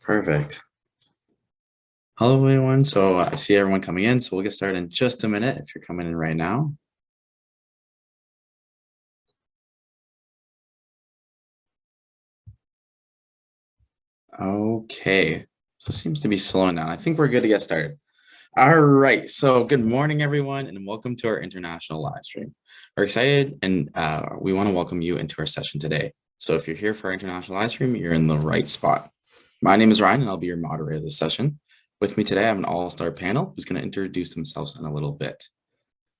Perfect. Hello, everyone. So I see everyone coming in, so we'll get started in just a minute if you're coming in right now. Okay, so it seems to be slowing down. I think we're good to get started. All right, so good morning, everyone, and welcome to our international live stream. We're excited and we want to welcome you into our session today. So if you're here for our international live stream, you're in the right spot. My name is Ryan, and I'll be your moderator of this session. With me today, I have an all-star panel who's going to introduce themselves in a little bit.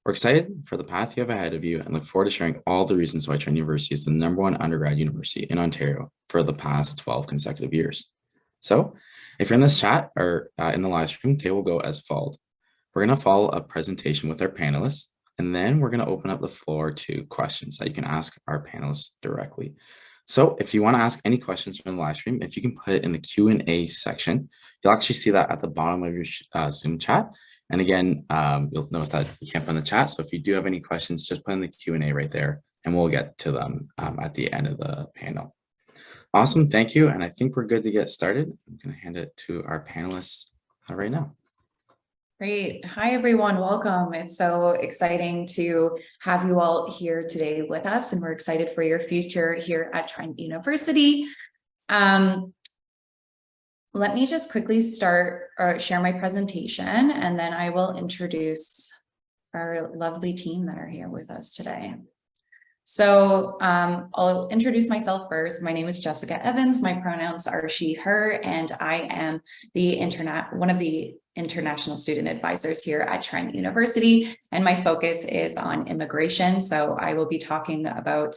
We're excited for the path you have ahead of you and look forward to sharing all the reasons why Trent University is the #1 undergrad university in Ontario for the past 12 consecutive years. So if you're in this chat or in the live stream, they will go as follows. We're going to follow a presentation with our panelists, and then we're going to open up the floor to questions that you can ask our panelists directly. So if you want to ask any questions from the live stream, if you can put it in the Q&A section, you'll actually see that at the bottom of your Zoom chat. And again, you'll notice that you can't put in the chat. So if you do have any questions, just put in the Q&A right there, and we'll get to them at the end of the panel. Awesome, thank you. And I think we're good to get started. I'm going to hand it to our panelists right now. Great. Hi, everyone. Welcome. It's so exciting to have you all here today with us, and we're excited for your future here at Trent University. Let me just quickly share my presentation, and then I will introduce our lovely team that are here with us today. So I'll introduce myself first. My name is Jessica Evans. My pronouns are she, her, and I am one of the international student advisors here at Trent University, and my focus is on immigration. So I will be talking about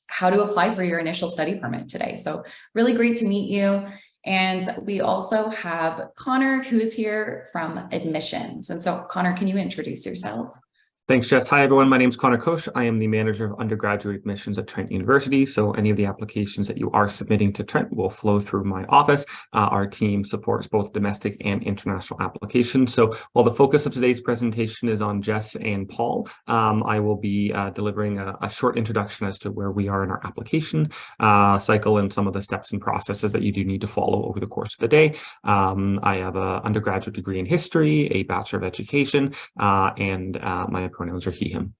how to apply for your initial study permit today. So really great to meet you. And we also have Connor, who is here from admissions. And so Connor, can you introduce yourself? Thanks, Jess. Hi, everyone. My name is Connor Koch. I am the manager of undergraduate admissions at Trent University. So any of the applications that you are submitting to Trent will flow through my office. Our team supports both domestic and international applications. So while the focus of today's presentation is on Jess and Paul, I will be delivering a short introduction as to where we are in our application cycle and some of the steps and processes that you do need to follow over the course of the day. I have an undergraduate degree in history, a Bachelor of Education, and my pronouns are he, him.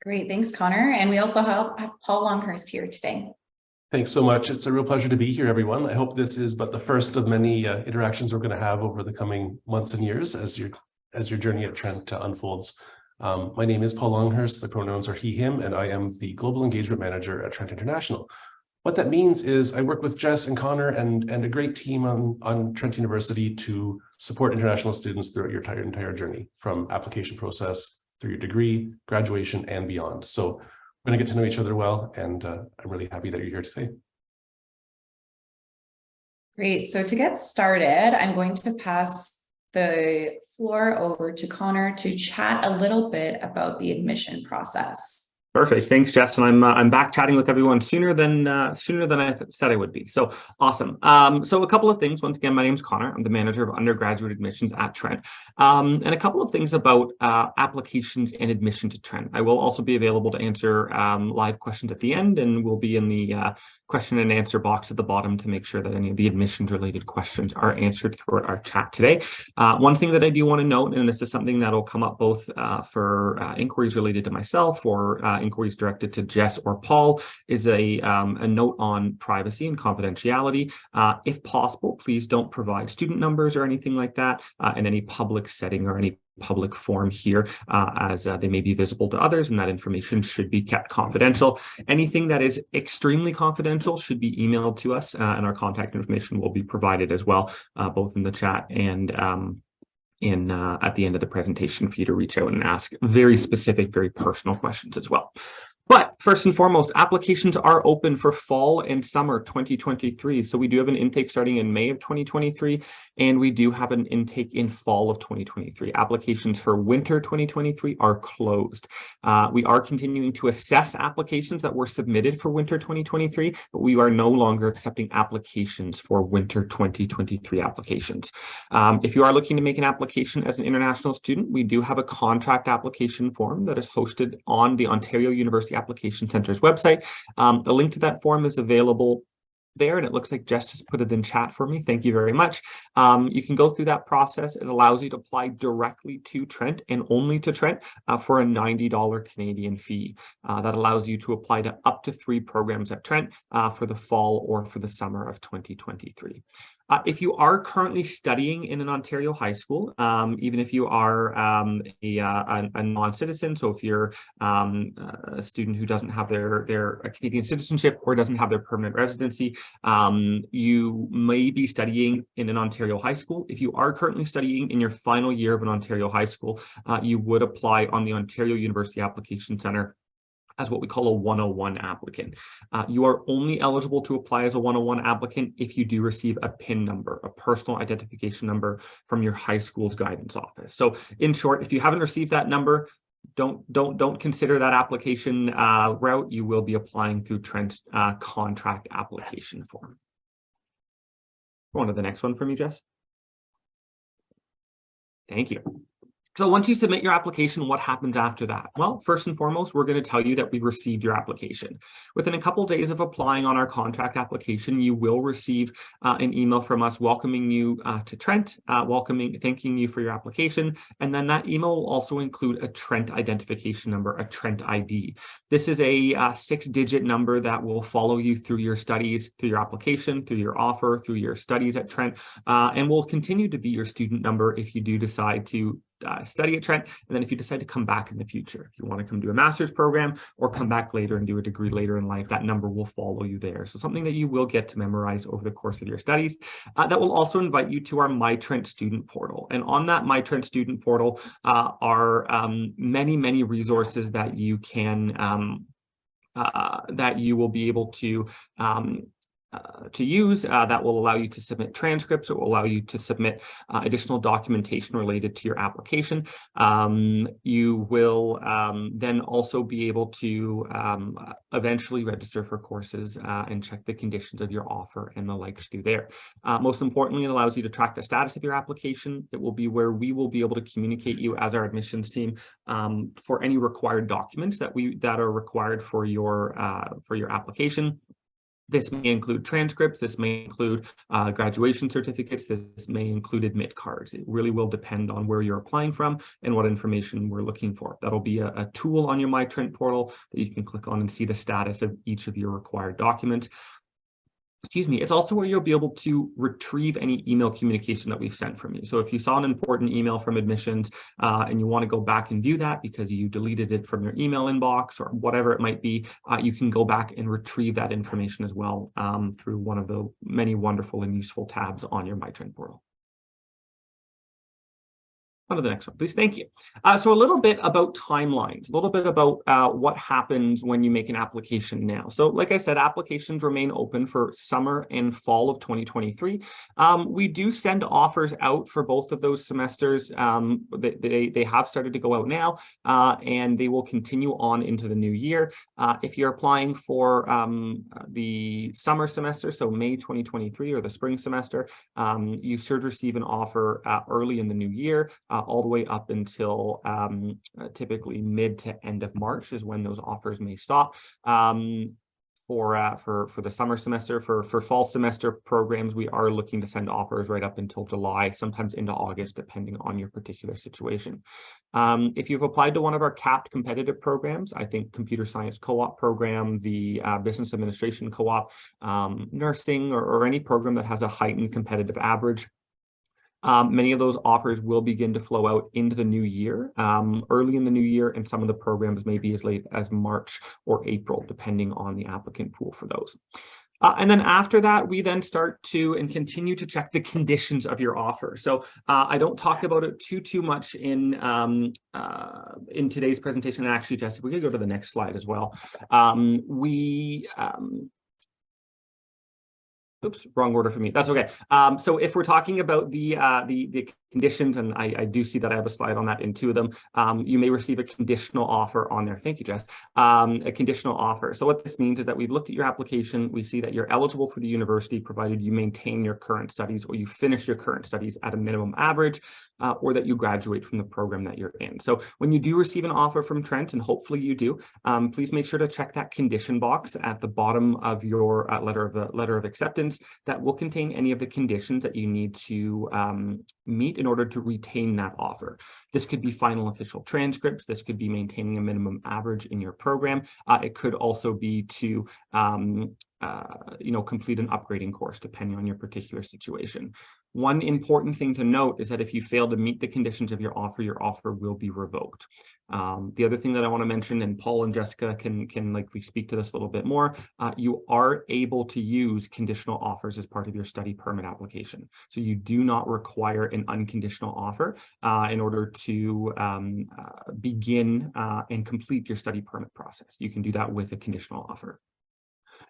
Great, thanks, Connor. And we also have Paul Longhurst here today. Thanks so much. It's a real pleasure to be here, everyone. I hope this is but the first of many interactions we're going to have over the coming months and years as your journey at Trent unfolds. My name is Paul Longhurst. My pronouns are he, him, and I am the Global Engagement Manager at Trent International. What that means is I work with Jess and Connor and a great team on Trent University to support international students throughout your entire journey, from application process through your degree, graduation, and beyond. So we're going to get to know each other well, and I'm really happy that you're here today. Great. So to get started, I'm going to pass the floor over to Connor to chat a little bit about the admission process. Perfect. Thanks, Jess. And I'm back chatting with everyone sooner than I said I would be. So awesome. So a couple of things. Once again, my name's Connor. I'm the manager of undergraduate admissions at Trent. And a couple of things about applications and admission to Trent. I will also be available to answer live questions at the end, and we'll be in the question and answer box at the bottom to make sure that any of the admissions related questions are answered throughout our chat today. One thing that I do want to note, and this is something that will come up both for inquiries related to myself or inquiries directed to Jess or Paul, is a note on privacy and confidentiality. If possible, please don't provide student numbers or anything like that in any public setting or any public forum here, as they may be visible to others, and that information should be kept confidential. Anything that is extremely confidential should be emailed to us, and our contact information will be provided as well, both in the chat and at the end of the presentation for you to reach out and ask very specific, very personal questions as well. But first and foremost, applications are open for fall and summer 2023. So we do have an intake starting in May of 2023, and we do have an intake in fall of 2023. Applications for winter 2023 are closed. We are continuing to assess applications that were submitted for winter 2023, but we are no longer accepting applications for winter 2023 applications. If you are looking to make an application as an international student, we do have a contract application form that is hosted on the Ontario University Application Center's website. The link to that form is available there, and it looks like Jess just put it in chat for me. Thank you very much. You can go through that process. It allows you to apply directly to Trent and only to Trent for a $90 Canadian fee. That allows you to apply to up to 3 programs at Trent for the fall or for the summer of 2023. If you are currently studying in an Ontario high school, even if you are a non-citizen, so if you're a student who doesn't have their Canadian citizenship or doesn't have their permanent residency, you may be studying in an Ontario high school. If you are currently studying in your final year of an Ontario high school, you would apply on the Ontario University Application Centre as what we call a 101 applicant. You are only eligible to apply as a 101 applicant if you do receive a PIN number, a personal identification number from your high school's guidance office. So in short, if you haven't received that number, don't consider that application route. You will be applying through Trent's contract application form. Go on to the next one for me, Jess. Thank you. So once you submit your application, what happens after that? Well, first and foremost, we're going to tell you that we received your application. Within a couple of days of applying on our contract application, you will receive an email from us welcoming you to Trent, thanking you for your application. And then that email will also include a Trent identification number, a Trent ID. This is a 6-digit number that will follow you through your studies, through your application, through your offer, through your studies at Trent, and will continue to be your student number if you do decide to study at Trent, and then if you decide to come back in the future, if you want to come do a master's program or come back later and do a degree later in life, that number will follow you there. So something that you will get to memorize over the course of your studies. That will also invite you to our My Trent student portal. And on that My Trent student portal are many resources that you can that you will be able to use that will allow you to submit transcripts. It will allow you to submit additional documentation related to your application. You will then also be able to eventually register for courses and check the conditions of your offer and the likes through there. Most importantly, it allows you to track the status of your application. It will be where we will be able to communicate you as our admissions team for any required documents that are required for your application. This may include transcripts, this may include graduation certificates, this may include admit cards. It really will depend on where you're applying from and what information we're looking for. That'll be a tool on your My Trent portal that you can click on and see the status of each of your required documents. Excuse me, it's also where you'll be able to retrieve any email communication that we've sent from you. So if you saw an important email from admissions and you want to go back and view that because you deleted it from your email inbox or whatever it might be, you can go back and retrieve that information as well through one of the many wonderful and useful tabs on your My Trent portal. On to the next one, please. Thank you. So a little bit about timelines, a little bit about what happens when you make an application now. So like I said, applications remain open for summer and fall of 2023. We do send offers out for both of those semesters. They have started to go out now and they will continue on into the new year. If you're applying for the summer semester, so May 2023 or the spring semester, you should receive an offer early in the new year. All the way up until typically mid to end of March is when those offers may stop. For the summer semester, for fall semester programs, we are looking to send offers right up until July, sometimes into August, depending on your particular situation. If you've applied to one of our capped competitive programs, I think computer science co-op program, the business administration co-op, nursing, or any program that has a heightened competitive average, many of those offers will begin to flow out into the new year, early in the new year, and some of the programs may be as late as March or April, depending on the applicant pool for those. And then after that, we then start to and continue to check the conditions of your offer. So I don't talk about it too much in today's presentation. And actually, Jess, if we could go to the next slide as well. Oops, wrong order for me. That's okay. So if we're talking about the conditions, and I do see that I have a slide on that in 2 of them. You may receive a conditional offer on there. Thank you, Jess. A conditional offer. So what this means is that we've looked at your application. We see that you're eligible for the university provided you maintain your current studies or you finish your current studies at a minimum average, or that you graduate from the program that you're in. So when you do receive an offer from Trent, and hopefully you do, please make sure to check that condition box at the bottom of your letter of acceptance that will contain any of the conditions that you need to meet in order to retain that offer. This could be final official transcripts. This could be maintaining a minimum average in your program. It could also be to complete an upgrading course, depending on your particular situation. One important thing to note is that if you fail to meet the conditions of your offer will be revoked. The other thing that I want to mention, and Paul and Jessica can likely speak to this a little bit more, you are able to use conditional offers as part of your study permit application. So you do not require an unconditional offer in order to begin and complete your study permit process. You can do that with a conditional offer.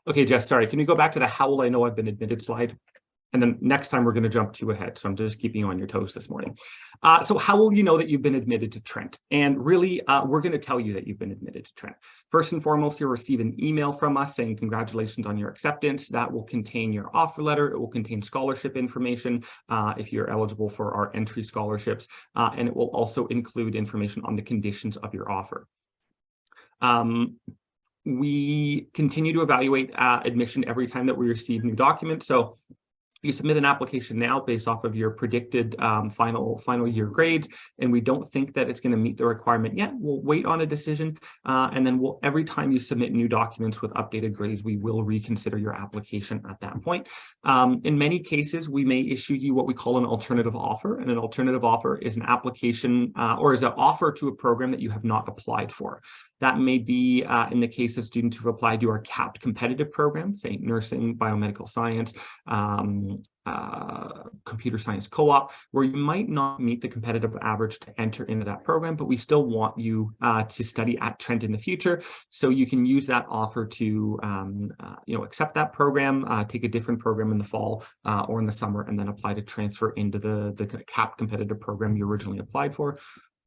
Okay, Jess, sorry, can you go back to the how will I know I've been admitted slide? And then next time we're going to jump 2 ahead. So I'm just keeping you on your toes this morning. So how will you know that you've been admitted to Trent? And really, we're going to tell you that you've been admitted to Trent. First and foremost, you'll receive an email from us saying congratulations on your acceptance. That will contain your offer letter. It will contain scholarship information if you're eligible for our entry scholarships. And it will also include information on the conditions of your offer. We continue to evaluate admission every time that we receive new documents. So you submit an application now based off of your predicted final year grades, and we don't think that it's going to meet the requirement yet. We'll wait on a decision, and then every time you submit new documents with updated grades, we will reconsider your application at that point. In many cases, we may issue you what we call an alternative offer, and an alternative offer is an application or is an offer to a program that you have not applied for. That may be in the case of students who've applied to our capped competitive program, say nursing, biomedical science, computer science co-op, where you might not meet the competitive average to enter into that program, but we still want you to study at Trent in the future. So you can use that offer to accept that program, take a different program in the fall or in the summer, and then apply to transfer into the capped competitive program you originally applied for.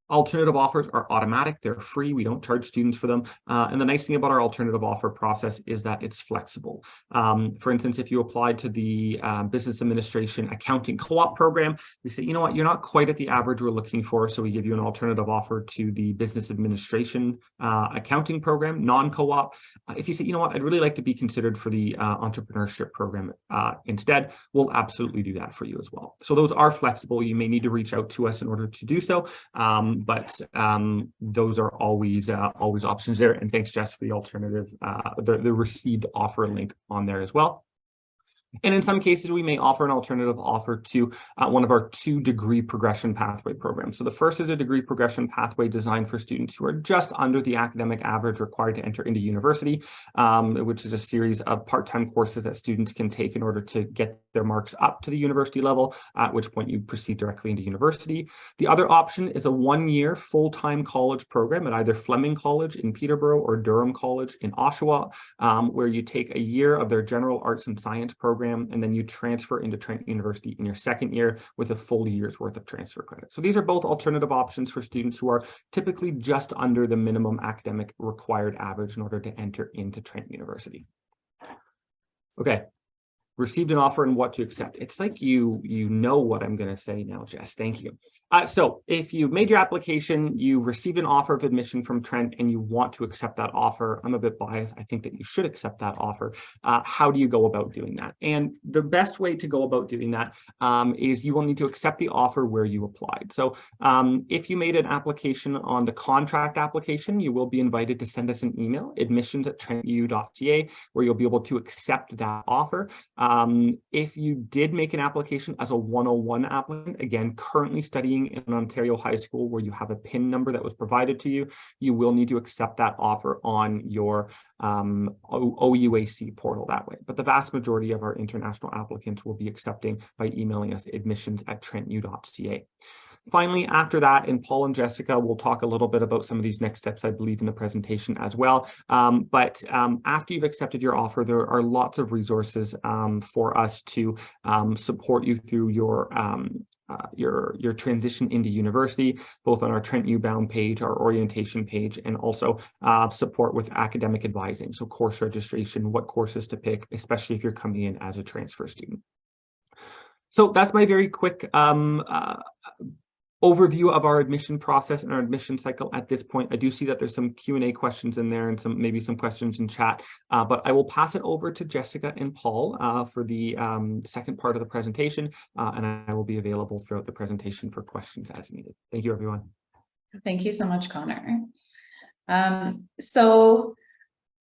Alternative offers are automatic, they're free, we don't charge students for them. And the nice thing about our alternative offer process is that it's flexible. For instance, if you applied to the business administration accounting co-op program, we say, you know what, you're not quite at the average we're looking for, so we give you an alternative offer to the business administration accounting program, non-co-op. If you say, you know what, I'd really like to be considered for the entrepreneurship program instead, we'll absolutely do that for you as well. So those are flexible. You may need to reach out to us in order to do so. But those are always options there. And thanks, Jess, for the alternative, the received offer link on there as well. And in some cases, we may offer an alternative offer to one of our 2 degree progression pathway programs. So the first is a degree progression pathway designed for students who are just under the academic average required to enter into university, which is a series of part-time courses that students can take in order to get their marks up to the university level, at which point you proceed directly into university. The other option is a 1-year full-time college program at either Fleming College in Peterborough or Durham College in Oshawa, where you take a year of their general arts and science program, and then you transfer into Trent University in your 2nd year with a full year's worth of transfer credit. So these are both alternative options for students who are typically just under the minimum academic required average in order to enter into Trent University. Okay. Received an offer and what to accept. It's like you know what I'm going to say now, Jess. Thank you. So if you've made your application, you've received an offer of admission from Trent, and you want to accept that offer, I'm a bit biased. I think that you should accept that offer. How do you go about doing that? And the best way to go about doing that is you will need to accept the offer where you applied. So if you made an application on the contract application, you will be invited to send us an email, admissions@trentu.ca, where you'll be able to accept that offer. If you did make an application as a 101 applicant, again, currently studying in an Ontario high school where you have a PIN number that was provided to you, you will need to accept that offer on your OUAC portal that way. But the vast majority of our international applicants will be accepting by emailing us admissions@trentu.ca. Finally, after that, and Paul and Jessica will talk a little bit about some of these next steps, I believe, in the presentation as well. But after you've accepted your offer, there are lots of resources for us to support you through your your transition into university, both on our Trent U Bound page, our orientation page, and also support with academic advising. So course registration, what courses to pick, especially if you're coming in as a transfer student. So that's my very quick overview of our admission process and our admission cycle at this point. I do see that there's some Q&A questions in there and maybe some questions in chat, but I will pass it over to Jessica and Paul for the second part of the presentation, and I will be available throughout the presentation for questions as needed. Thank you, everyone. Thank you so much, Connor. So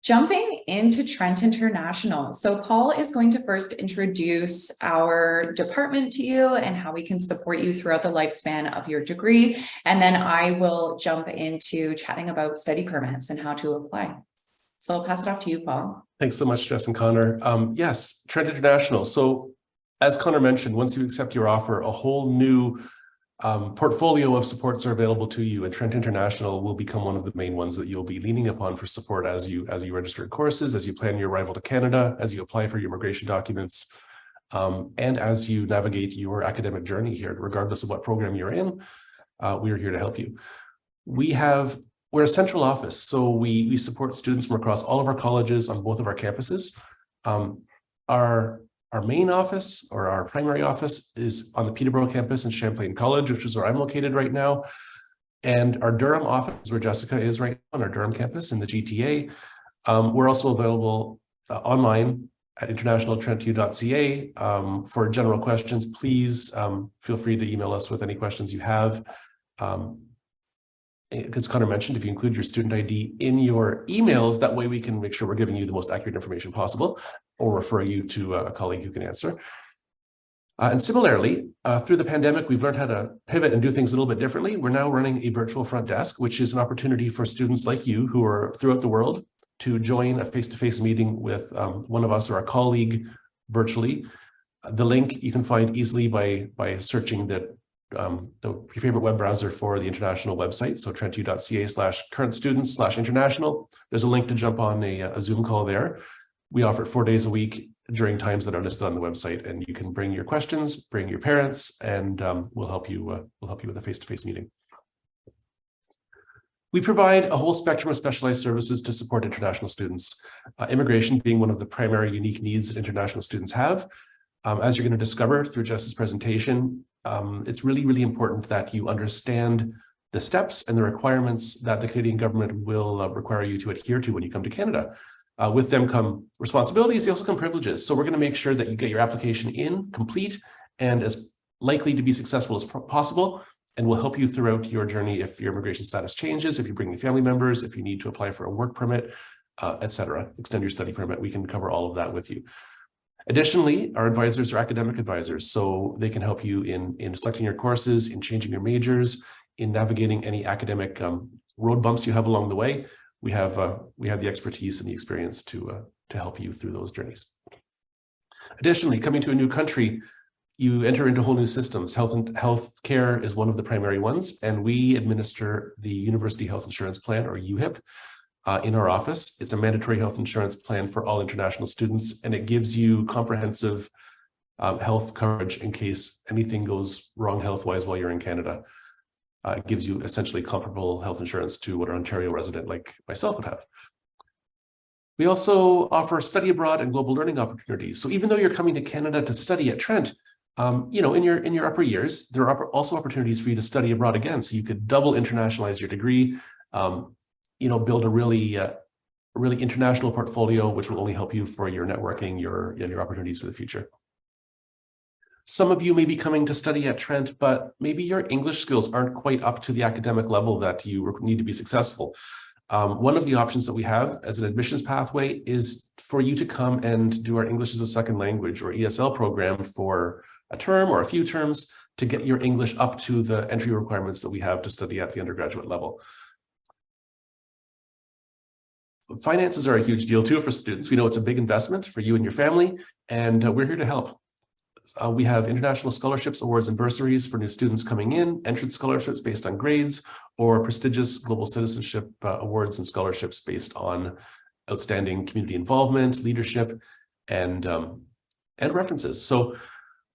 jumping into Trent International. So Paul is going to first introduce our department to you and how we can support you throughout the lifespan of your degree. And then I will jump into chatting about study permits and how to apply. So I'll pass it off to you, Paul. Thanks so much, Jess and Connor. Yes, Trent International. So as Connor mentioned, once you accept your offer, a whole new portfolio of supports are available to you, and Trent International will become one of the main ones that you'll be leaning upon for support as you register courses, as you plan your arrival to Canada, as you apply for your immigration documents, and as you navigate your academic journey here, regardless of what program you're in. We are here to help you. We're a central office, so we support students from across all of our colleges on both of our campuses. Our main office, or our primary office, is on the Peterborough campus in Champlain College, which is where I'm located right now. And our Durham office, where Jessica is right now, on our Durham campus in the GTA. We're also available online at internationaltrentu.ca. For general questions, please feel free to email us with any questions you have. As Connor mentioned, if you include your student ID in your emails, that way we can make sure we're giving you the most accurate information possible, or refer you to a colleague who can answer. And similarly, through the pandemic, we've learned how to pivot and do things a little bit differently. We're now running a virtual front desk, which is an opportunity for students like you who are throughout the world to join a face-to-face meeting with one of us or a colleague virtually. The link you can find easily by searching your favorite web browser for the international website. So trentu.ca/currentstudents/international. There's a link to jump on a Zoom call there. We offer it 4 days a week during times that are listed on the website, and you can bring your questions, bring your parents, and we'll help you with a face-to-face meeting. We provide a whole spectrum of specialized services to support international students, immigration being one of the primary unique needs that international students have. As you're going to discover through Jess's presentation, it's really, really important that you understand the steps and the requirements that the Canadian government will require you to adhere to when you come to Canada. With them come responsibilities, they also come privileges. So we're going to make sure that you get your application in, complete, and as likely to be successful as possible, and we'll help you throughout your journey if your immigration status changes, if you're bringing family members, if you need to apply for a work permit, etc., extend your study permit. We can cover all of that with you. Additionally, our advisors are academic advisors, so they can help you in selecting your courses, in changing your majors, in navigating any academic road bumps you have along the way. We have the expertise and the experience to help you through those journeys. Additionally, coming to a new country, you enter into whole new systems. Health care is one of the primary ones, and we administer the University Health Insurance Plan, or UHIP, in our office. It's a mandatory health insurance plan for all international students, and it gives you comprehensive health coverage in case anything goes wrong health-wise while you're in Canada. It gives you essentially comparable health insurance to what an Ontario resident like myself would have. We also offer study abroad and global learning opportunities. So even though you're coming to Canada to study at Trent, in your upper years, there are also opportunities for you to study abroad again. So you could double internationalize your degree, build a really international portfolio, which will only help you for your networking, your opportunities for the future. Some of you may be coming to study at Trent, but maybe your English skills aren't quite up to the academic level that you need to be successful. One of the options that we have as an admissions pathway is for you to come and do our English as a Second Language, or ESL program, for a term or a few terms to get your English up to the entry requirements that we have to study at the undergraduate level. Finances are a huge deal too for students. We know it's a big investment for you and your family, and we're here to help. We have international scholarships, awards, and bursaries for new students coming in, entrance scholarships based on grades, or prestigious global citizenship awards and scholarships based on outstanding community involvement, leadership, and references. So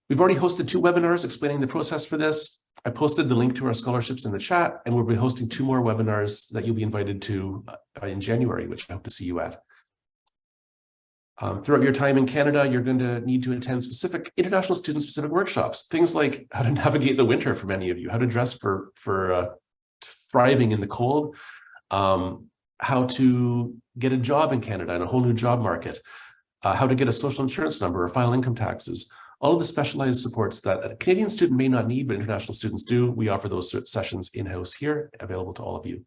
We've already hosted 2 webinars explaining the process for this. I posted the link to our scholarships in the chat, and we'll be hosting 2 more webinars that you'll be invited to in January, which I hope to see you at. Throughout your time in Canada, you're going to need to attend specific international student-specific workshops, things like how to navigate the winter for many of you, how to dress for thriving in the cold, how to get a job in Canada in a whole new job market, how to get a social insurance number or file income taxes. All of the specialized supports that a Canadian student may not need, but international students do, we offer those sessions in-house here, available to all of you.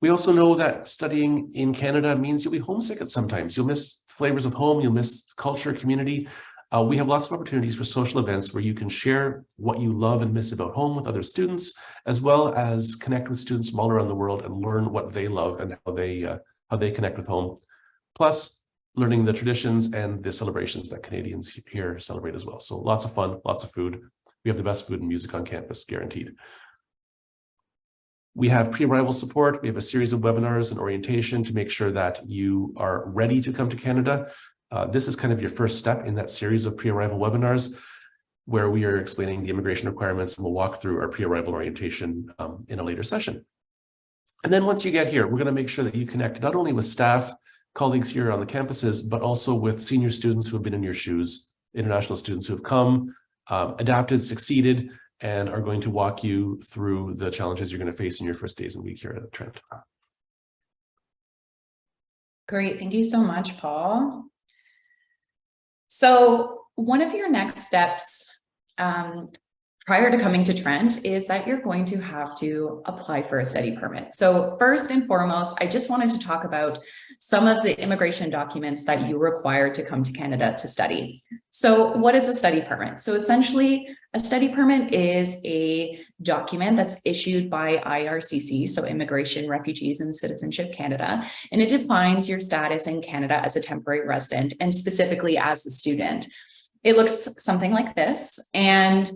We also know that studying in Canada means you'll be homesick at sometimes. You'll miss flavors of home, you'll miss culture, community. We have lots of opportunities for social events where you can share what you love and miss about home with other students, as well as connect with students from all around the world and learn what they love and how they connect with home. Plus, learning the traditions and the celebrations that Canadians here celebrate as well. So lots of fun, lots of food. We have the best food and music on campus, guaranteed. We have pre-arrival support. We have a series of webinars and orientation to make sure that you are ready to come to Canada. This is kind of your first step in that series of pre-arrival webinars where we are explaining the immigration requirements, and we'll walk through our pre-arrival orientation in a later session. And then once you get here, we're going to make sure that you connect not only with staff, colleagues here on the campuses, but also with senior students who have been in your shoes, international students who have come, adapted, succeeded, and are going to walk you through the challenges you're going to face in your first days and week here at Trent. Great, thank you so much, Paul. So one of your next steps prior to coming to Trent is that you're going to have to apply for a study permit. So first and foremost, I just wanted to talk about some of the immigration documents that you require to come to Canada to study. So what is a study permit? So essentially, a study permit is a document that's issued by IRCC, so Immigration, Refugees, and Citizenship Canada, and it defines your status in Canada as a temporary resident and specifically as a student. It looks something like this, and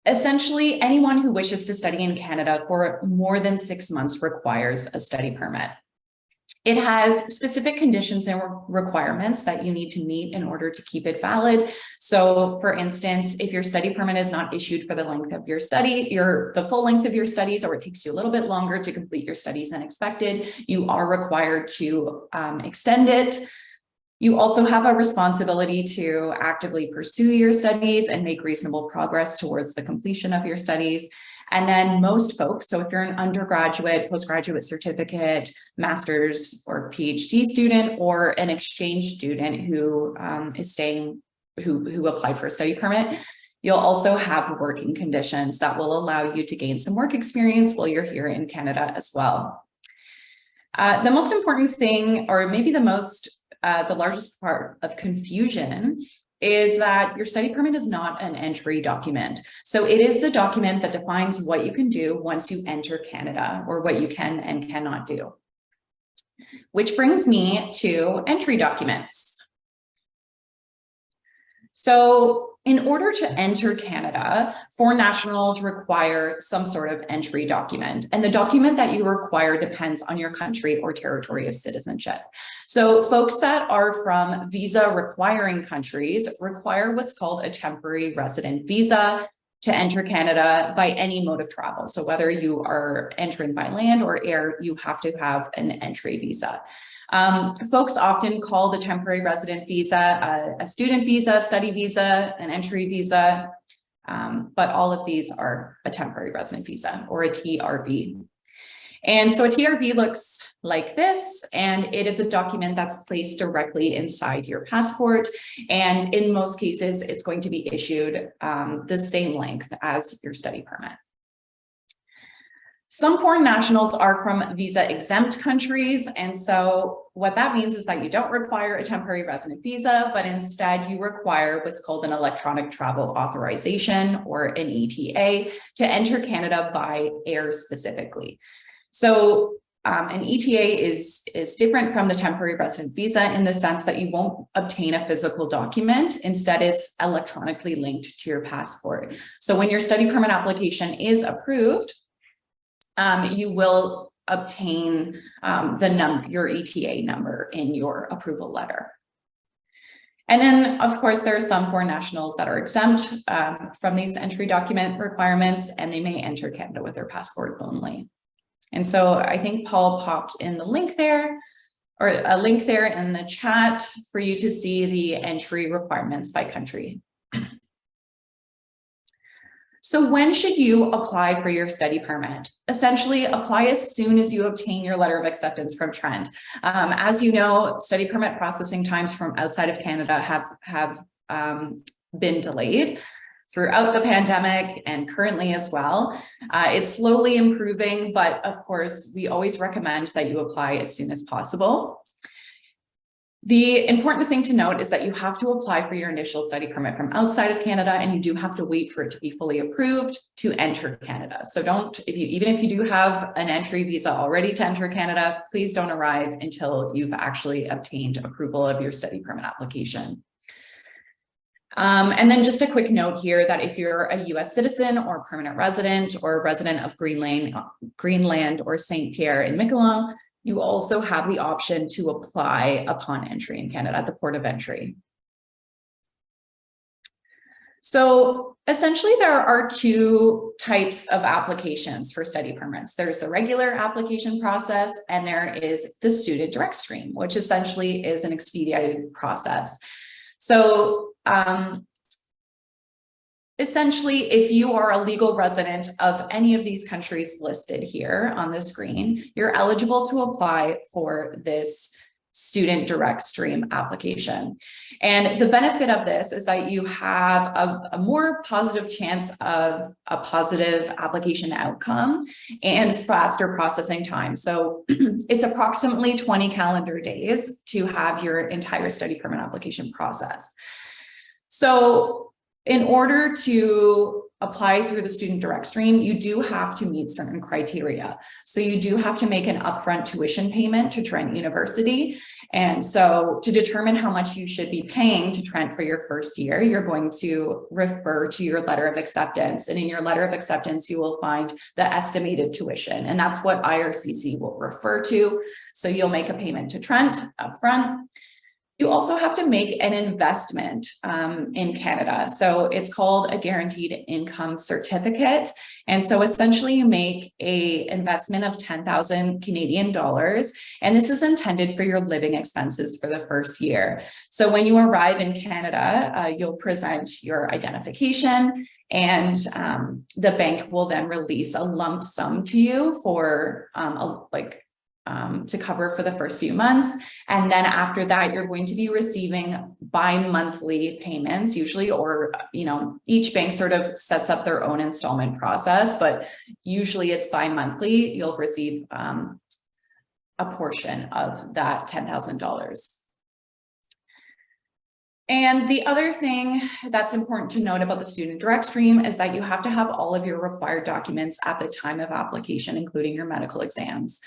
essentially, anyone who wishes to study in Canada for more than 6 months requires a study permit. It has specific conditions and requirements that you need to meet in order to keep it valid. So for instance, if your study permit is not issued for the length of your study, the full length of your studies, or it takes you a little bit longer to complete your studies than expected, you are required to extend it. You also have a responsibility to actively pursue your studies and make reasonable progress towards the completion of your studies. And then most folks, so if you're an undergraduate, postgraduate certificate, master's or PhD student, or an exchange student who who applied for a study permit, you'll also have working conditions that will allow you to gain some work experience while you're here in Canada as well. The most important thing, or maybe the largest part of confusion, is that your study permit is not an entry document. So it is the document that defines what you can do once you enter Canada, or what you can and cannot do. Which brings me to entry documents. So in order to enter Canada, foreign nationals require some sort of entry document, and the document that you require depends on your country or territory of citizenship. So folks that are from visa requiring countries require what's called a temporary resident visa to enter Canada by any mode of travel. So whether you are entering by land or air, you have to have an entry visa. Folks often call the temporary resident visa a student visa, study visa, an entry visa, but all of these are a temporary resident visa, or a TRV. And so a TRV looks like this, and it is a document that's placed directly inside your passport. And in most cases, it's going to be issued the same length as your study permit. Some foreign nationals are from visa exempt countries. And so what that means is that you don't require a temporary resident visa, but instead you require what's called an electronic travel authorization, or an ETA, to enter Canada by air specifically. So an ETA is different from the temporary resident visa in the sense that you won't obtain a physical document. Instead, it's electronically linked to your passport. So when your study permit application is approved, you will obtain your ETA number in your approval letter. And then, of course, there are some foreign nationals that are exempt from these entry document requirements, and they may enter Canada with their passport only. And so I think Paul popped in the link there, or a link there in the chat for you to see the entry requirements by country. So when should you apply for your study permit? Essentially, apply as soon as you obtain your letter of acceptance from Trent. As you know, study permit processing times from outside of Canada have been delayed throughout the pandemic and currently as well. It's slowly improving, but of course, we always recommend that you apply as soon as possible. The important thing to note is that you have to apply for your initial study permit from outside of Canada, and you do have to wait for it to be fully approved to enter Canada. So even if you do have an entry visa already to enter Canada, please don't arrive until you've actually obtained approval of your study permit application. And then just a quick note here that if you're a US citizen or permanent resident or a resident of Greenland or St. Pierre and Miquelon, you also have the option to apply upon entry in Canada at the port of entry. So essentially, there are two types of applications for study permits. There's the regular application process, and there is the student direct stream, which essentially is an expedited process. So essentially, if you are a legal resident of any of these countries listed here on the screen, you're eligible to apply for this student direct stream application. And the benefit of this is that you have a more positive chance of a positive application outcome and faster processing time. So it's approximately 20 calendar days to have your entire study permit application process. So in order to apply through the student direct stream, you do have to meet certain criteria. So you do have to make an upfront tuition payment to Trent University. And so to determine how much you should be paying to Trent for your first year, you're going to refer to your letter of acceptance. And in your letter of acceptance, you will find the estimated tuition. And that's what IRCC will refer to. So you'll make a payment to Trent upfront. You also have to make an investment in Canada. So it's called a guaranteed income certificate. And so essentially you make an investment of 10,000 Canadian dollars. And this is intended for your living expenses for the first year. So when you arrive in Canada, you'll present your identification, and the bank will then release a lump sum to you for to cover for the first few months. And then after that, you're going to be receiving bi-monthly payments usually, or, each bank sort of sets up their own installment process, but usually it's bi-monthly. You'll receive a portion of that $10,000. And the other thing that's important to note about the student direct stream is that you have to have all of your required documents at the time of application, including your medical exams.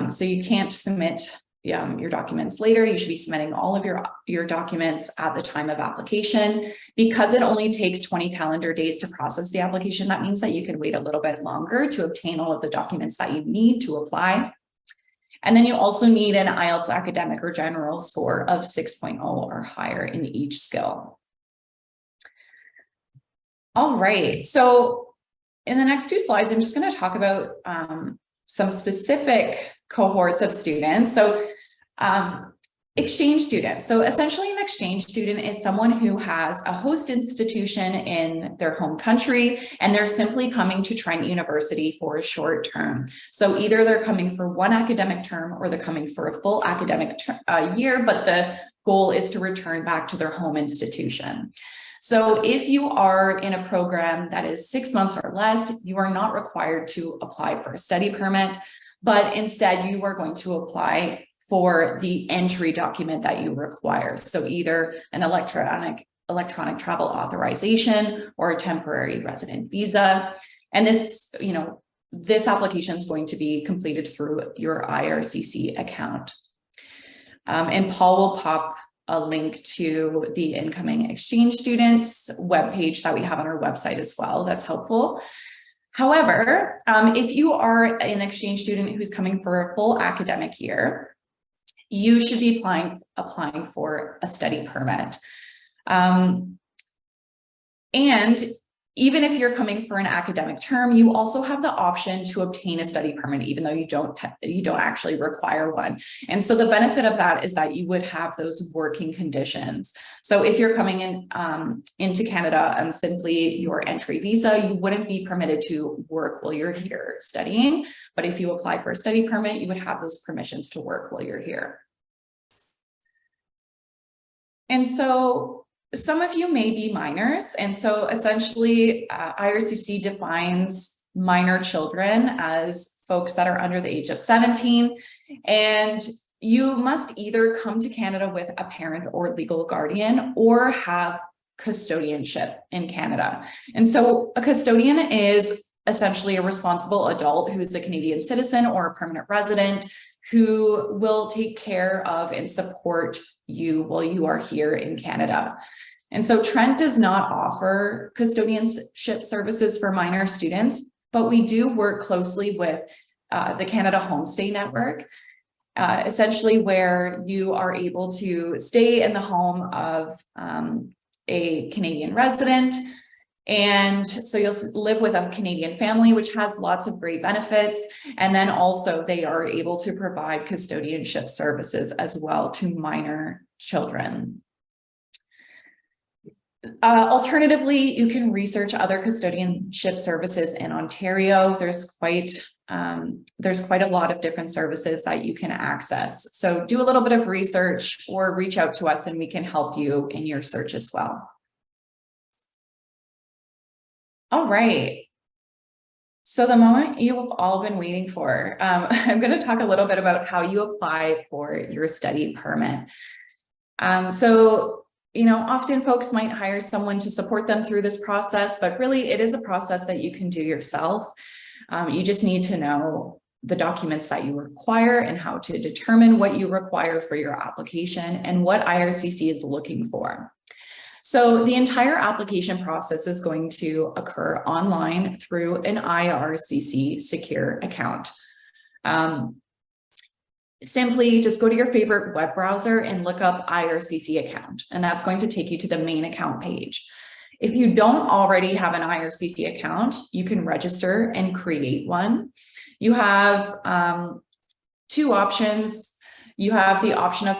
So you can't submit your documents later. You should be submitting all of your documents at the time of application. Because it only takes 20 calendar days to process the application, that means that you can wait a little bit longer to obtain all of the documents that you need to apply. And then you also need an IELTS academic or general score of 6.0 or higher in each skill. All right, so in the next two slides, I'm just going to talk about some specific cohorts of students. So exchange students. So essentially an exchange student is someone who has a host institution in their home country, and they're simply coming to Trent University for a short term. So either they're coming for one academic term or they're coming for a full academic year, but the goal is to return back to their home institution. So if you are in a program that is 6 months or less, you are not required to apply for a study permit, but instead you are going to apply for the entry document that you require. So either an electronic travel authorization or a temporary resident visa. And this, this application is going to be completed through your IRCC account. And Paul will pop a link to the incoming exchange students webpage that we have on our website as well. That's helpful. However, if you are an exchange student who's coming for a full academic year, you should be applying for a study permit. And even if you're coming for an academic term, you also have the option to obtain a study permit, even though you don't actually require one. And so the benefit of that is that you would have those working conditions. So if you're coming in into Canada on simply your entry visa, you wouldn't be permitted to work while you're here studying. But if you apply for a study permit, you would have those permissions to work while you're here. And so some of you may be minors, and so essentially IRCC defines minor children as folks that are under the age of 17, and you must either come to Canada with a parent or legal guardian or have custodianship in Canada. And so a custodian is essentially a responsible adult who is a Canadian citizen or a permanent resident who will take care of and support you while you are here in Canada. And so Trent does not offer custodianship services for minor students, but we do work closely with the Canada Homestay Network, essentially where you are able to stay in the home of a Canadian resident. And so you'll live with a Canadian family, which has lots of great benefits. And then also they are able to provide custodianship services as well to minor children. Alternatively, you can research other custodianship services in Ontario. There's quite a lot of different services that you can access. So do a little bit of research or reach out to us and we can help you in your search as well. All right. So the moment you have all been waiting for, I'm going to talk a little bit about how you apply for your study permit. Often folks might hire someone to support them through this process, but really it is a process that you can do yourself. You just need to know the documents that you require and how to determine what you require for your application and what IRCC is looking for. So the entire application process is going to occur online through an IRCC secure account. Simply just go to your favorite web browser and look up IRCC account, and that's going to take you to the main account page. If you don't already have an IRCC account, you can register and create one. You have two options. You have the option of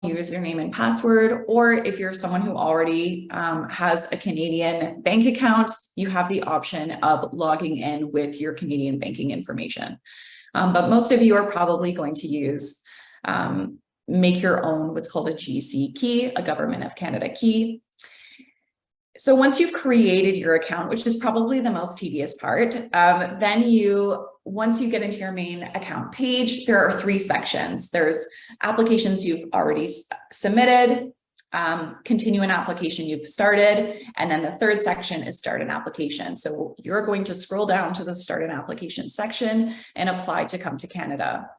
username and password, or if you're someone who already has a Canadian bank account, you have the option of logging in with your Canadian banking information. But most of you are probably going to make your own what's called a GC key, a Government of Canada key. So once you've created your account, which is probably the most tedious part, once you get into your main account page, there are three sections. There's applications you've already submitted, continue an application you've started, and then the third section is start an application. So you're going to scroll down to the start an application section and apply to come to Canada.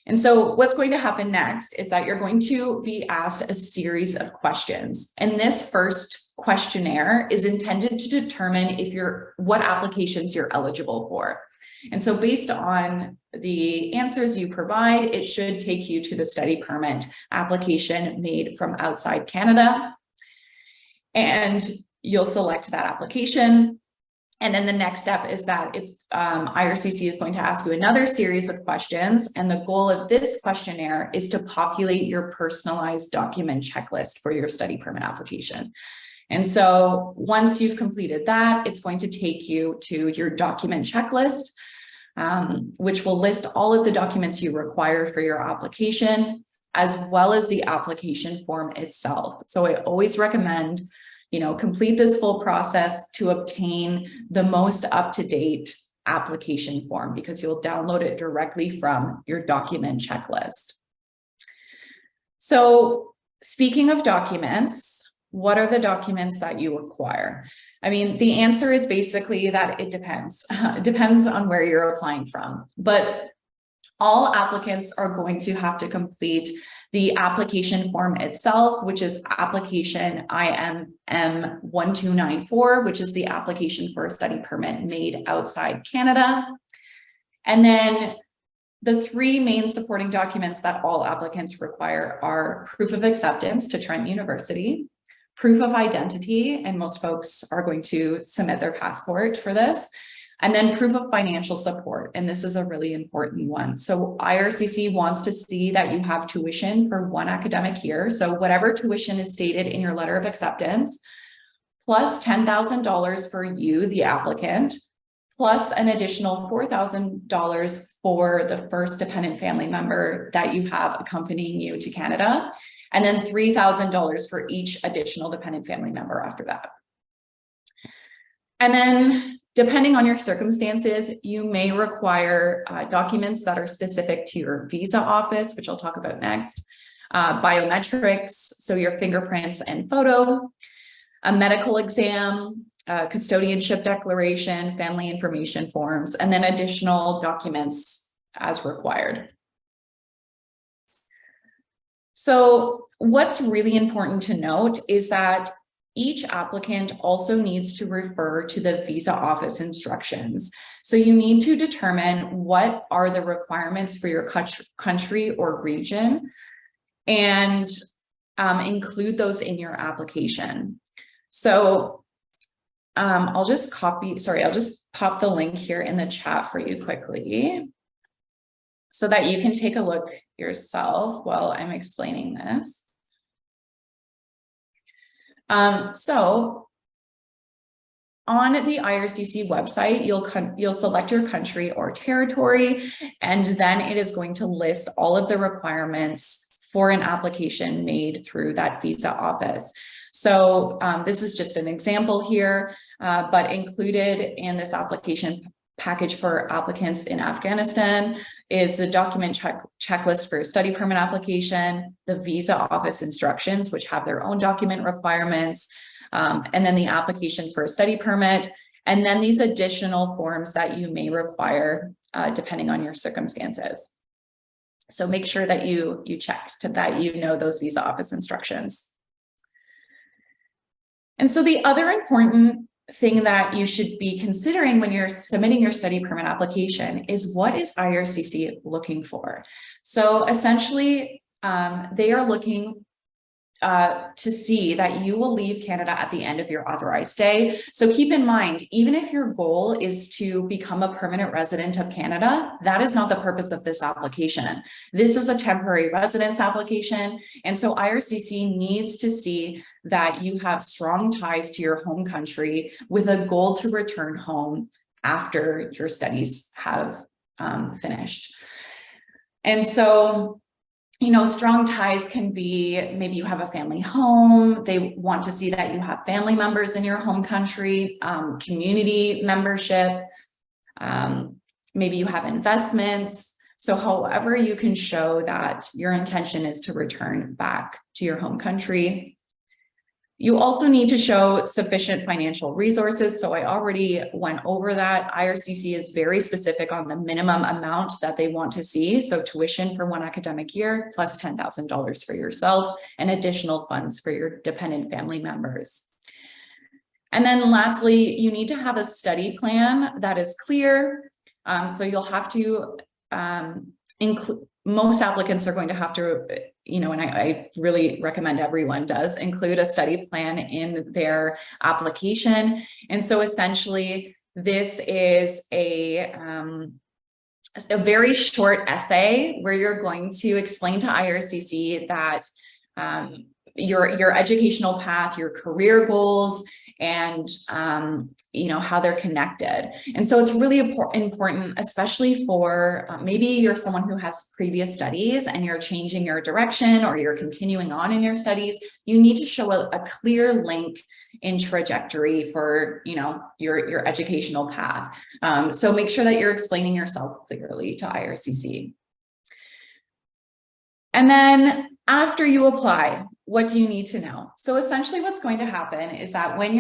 And so what's going to happen next is that you're going to be asked a series of questions. And this first questionnaire is intended to determine what applications you're eligible for. And so based on the answers you provide, it should take you to the study permit application made from outside Canada. And you'll select that application. And then the next step is that IRCC is going to ask you another series of questions. And the goal of this questionnaire is to populate your personalized document checklist for your study permit application. And so once you've completed that, it's going to take you to your document checklist, which will list all of the documents you require for your application, as well as the application form itself. So I always recommend, complete this full process to obtain the most up-to-date application form, because you'll download it directly from your document checklist. So speaking of documents, what are the documents that you require? I mean, the answer is basically that it depends. It depends on where you're applying from, but all applicants are going to have to complete the application form itself, which is application IMM 1294, which is the application for a study permit made outside Canada. And then The three main supporting documents that all applicants require are proof of acceptance to Trent University, proof of identity, and most folks are going to submit their passport for this, and then proof of financial support. And this is a really important one. So IRCC wants to see that you have tuition for one academic year. So whatever tuition is stated in your letter of acceptance, plus $10,000 for you, the applicant, plus an additional $4,000 for the first dependent family member that you have accompanying you to Canada, and then $3,000 for each additional dependent family member after that. And then depending on your circumstances, you may require documents that are specific to your visa office, which I'll talk about next, biometrics, so your fingerprints and photo, a medical exam, custodianship declaration, family information forms, and then additional documents as required. So what's really important to note is that each applicant also needs to refer to the visa office instructions. So you need to determine what are the requirements for your country or region and include those in your application. So I'll just pop the link here in the chat for you quickly so that you can take a look yourself while I'm explaining this. So on the IRCC website, you'll select your country or territory, and then it is going to list all of the requirements for an application made through that visa office. So this is just an example here, but included in this application package for applicants in Afghanistan is the document checklist for study permit application, the visa office instructions, which have their own document requirements, and then the application for a study permit, and then these additional forms that you may require depending on your circumstances. So make sure that you checked that you know those visa office instructions. And so the other important thing that you should be considering when you're submitting your study permit application is what is IRCC looking for? So essentially, they are looking to see that you will leave Canada at the end of your authorized stay. So keep in mind, even if your goal is to become a permanent resident of Canada, that is not the purpose of this application. This is a temporary residence application. And so IRCC needs to see that you have strong ties to your home country with a goal to return home after your studies have finished. And so, you know, strong ties can be maybe you have a family home. They want to see that you have family members in your home country, community membership. Maybe you have investments. So however you can show that your intention is to return back to your home country. You also need to show sufficient financial resources. So I already went over that. IRCC is very specific on the minimum amount that they want to see. So tuition for one academic year, plus $10,000 for yourself, and additional funds for your dependent family members. And then lastly, you need to have a study plan that is clear. So you'll have to include, most applicants are going to have to, you know, and I really recommend everyone does include a study plan in their application. And so essentially this is a very short essay where you're going to explain to IRCC that your educational path, your career goals, and you know, how they're connected. And so it's really important, especially for maybe you're someone who has previous studies and you're changing your direction or you're continuing on in your studies. You need to show a clear link in trajectory for, you know, your educational path. So make sure that you're explaining yourself clearly to IRCC. And then after you apply, what do you need to know? So essentially what's going to happen is that when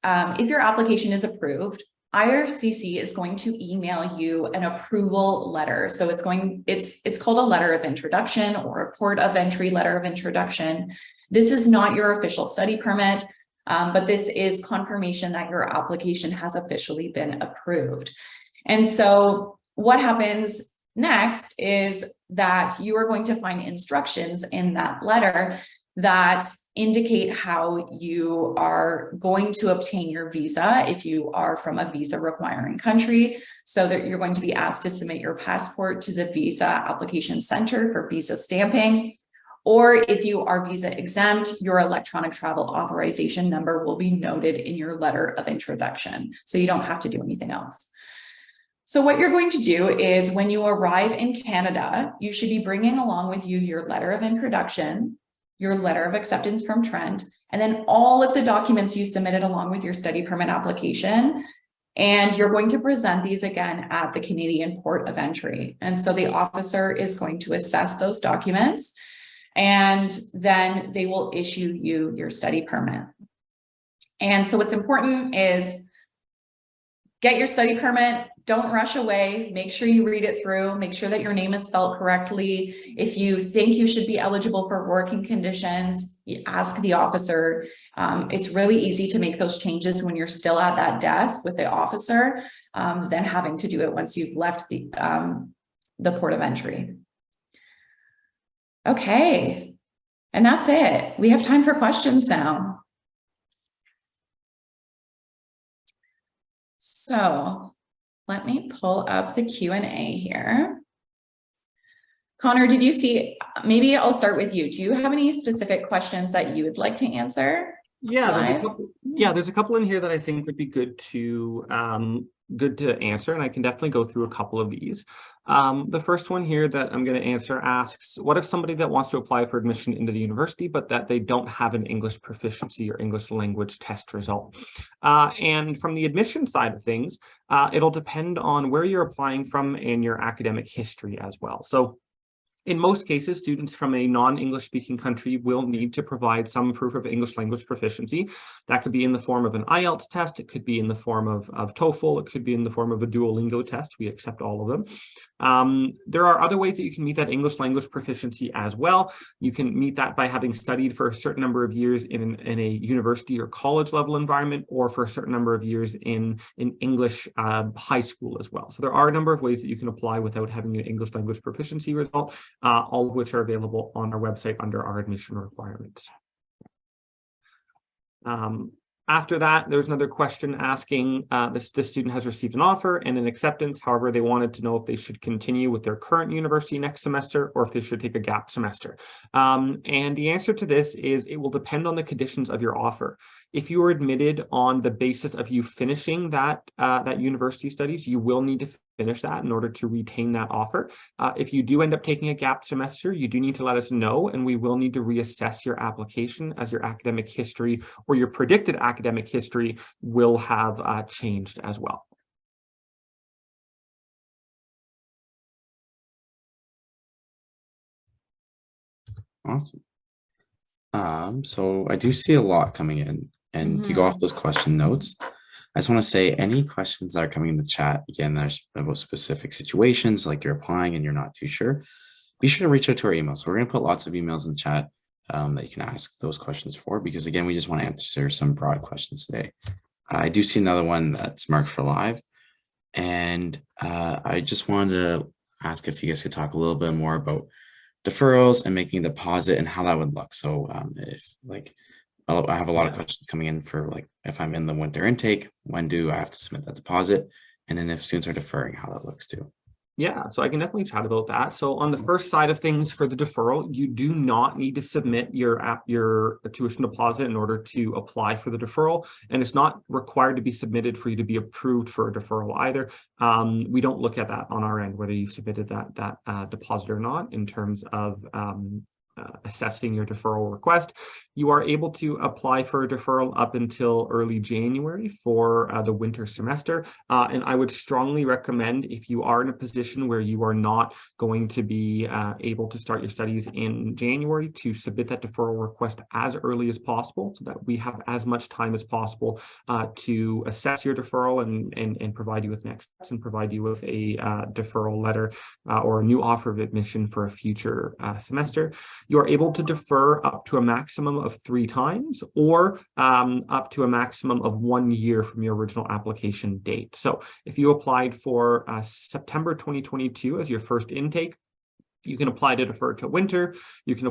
if your application is approved, IRCC is going to email you an approval letter. So it's called a letter of introduction or a port of entry letter of introduction. This is not your official study permit, but this is confirmation that your application has officially been approved. And so what happens Next is that you are going to find instructions in that letter that indicate how you are going to obtain your visa if you are from a visa requiring country. So that you're going to be asked to submit your passport to the Visa Application Center for visa stamping. Or if you are visa exempt, your electronic travel authorization number will be noted in your letter of introduction. So you don't have to do anything else. So what you're going to do is when you arrive in Canada, you should be bringing along with you your letter of introduction, your letter of acceptance from Trent, and then all of the documents you submitted along with your study permit application. And you're going to present these again at the Canadian Port of Entry. And so the officer is going to assess those documents, and then they will issue you your study permit. And so what's important is get your study permit, don't rush away, make sure you read it through, make sure that your name is spelled correctly. If you think you should be eligible for working conditions, you ask the officer. It's really easy to make those changes when you're still at that desk with the officer, than having to do it once you've left the port of entry. Okay, and that's it. We have time for questions now. So let me pull up the Q&A here. Connor, did you see, maybe I'll start with you. Do you have any specific questions that you would like to answer? Yeah, there's a couple in here that I think would be good to answer, and I can definitely go through a couple of these. The first one here that I'm going to answer asks, what if somebody that wants to apply for admission into the university, but that they don't have an English proficiency or English language test result? And from the admission side of things, it'll depend on where you're applying from and your academic history as well. So in most cases, students from a non-English speaking country will need to provide some proof of English language proficiency. That could be in the form of an IELTS test. It could be in the form of TOEFL. It could be in the form of a Duolingo test. We accept all of them. There are other ways that you can meet that English language proficiency as well. You can meet that by having studied for a certain number of years in a university or college level environment, or for a certain number of years in English high school as well. So there are a number of ways that you can apply without having an English language proficiency result. All of which are available on our website under our admission requirements. After that, there's another question asking, this student has received an offer and an acceptance. However, they wanted to know if they should continue with their current university next semester or if they should take a gap semester. And the answer to this is it will depend on the conditions of your offer. If you are admitted on the basis of you finishing that university studies, you will need to finish that in order to retain that offer. If you do end up taking a gap semester, you do need to let us know, and we will need to reassess your application as your academic history or your predicted academic history will have changed as well. Awesome. So I do see a lot coming in, and to go off those question notes, I just want to say any questions that are coming in the chat, again, there's about specific situations like you're applying and you're not too sure, be sure to reach out to our email. So we're going to put lots of emails in the chat that you can ask those questions for, because again, we just want to answer some broad questions today. I do see another one that's marked for live, and I just wanted to ask if you guys could talk a little bit more about deferrals and making a deposit and how that would look. So if like, I have a lot of questions coming in for like, if I'm in the winter intake, when do I have to submit that deposit? And then if students are deferring, how that looks too. Yeah, so I can definitely chat about that. So on the first side of things for the deferral, you do not need to submit your tuition deposit in order to apply for the deferral. And it's not required to be submitted for you to be approved for a deferral either. We don't look at that on our end, whether you've submitted that deposit or not in terms of assessing your deferral request. You are able to apply for a deferral up until early January for the winter semester. And I would strongly recommend, if you are in a position where you are not going to be able to start your studies in January, to submit that deferral request as early as possible so that we have as much time as possible to assess your deferral and provide you with next steps and provide you with a deferral letter or a new offer of admission for a future semester. You're able to defer up to a maximum of 3 times or up to a maximum of 1 year from your original application date. So if you applied for September 2022 as your first intake, you can apply to defer to winter. You can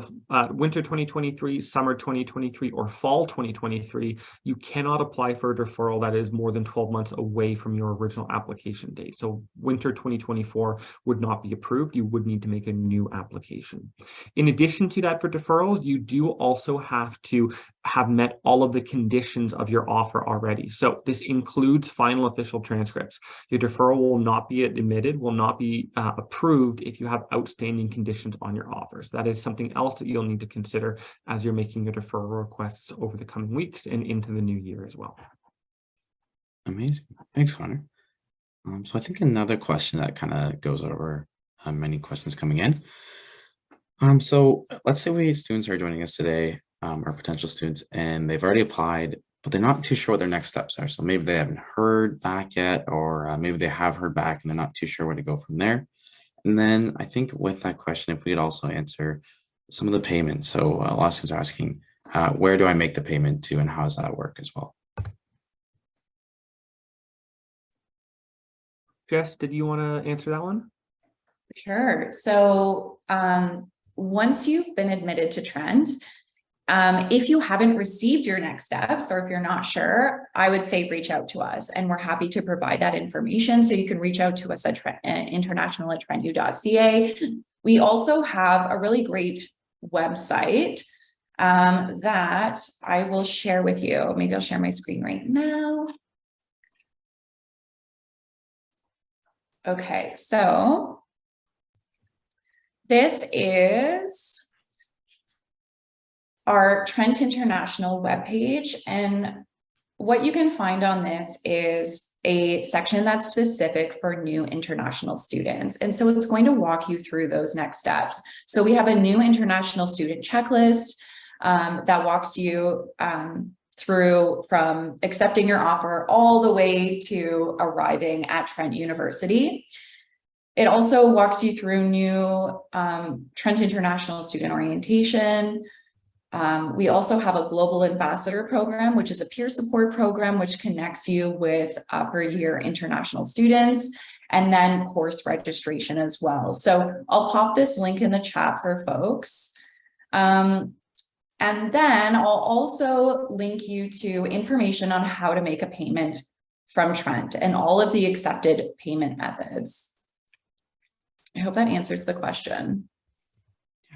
winter 2023, summer 2023, or fall 2023. You cannot apply for a deferral that is more than 12 months away from your original application date. So winter 2024 would not be approved. You would need to make a new application. In addition to that, for deferrals, you do also have to have met all of the conditions of your offer already. So this includes final official transcripts. Your deferral will not be admitted, will not be approved if you have outstanding conditions on your offers. That is something else that you'll need to consider as you're making your deferral requests over the coming weeks and into the new year as well. Amazing. Thanks, Connor. So I think another question that kind of goes over many questions coming in. So let's say students are joining us today, or potential students, and they've already applied, but they're not too sure what their next steps are. So maybe they haven't heard back yet, or maybe they have heard back and they're not too sure where to go from there. And then I think with that question, if we could also answer some of the payments. So a lot of students are asking, where do I make the payment to and how does that work as well? Jess, did you want to answer that one? Sure. So once you've been admitted to Trent, if you haven't received your next steps, or if you're not sure, I would say reach out to us, and we're happy to provide that information. So you can reach out to us at international@trentu.ca. We also have a really great website that I will share with you. Maybe I'll share my screen right now. Okay, so this is our Trent International webpage, and what you can find on this is a section that's specific for new international students. And so it's going to walk you through those next steps. So we have a new international student checklist that walks you through from accepting your offer all the way to arriving at Trent University. It also walks you through new Trent International student orientation. We also have a global ambassador program, which is a peer support program, which connects you with upper year international students, and then course registration as well. So I'll pop this link in the chat for folks. And then I'll also link you to information on how to make a payment from Trent and all of the accepted payment methods. I hope that answers the question.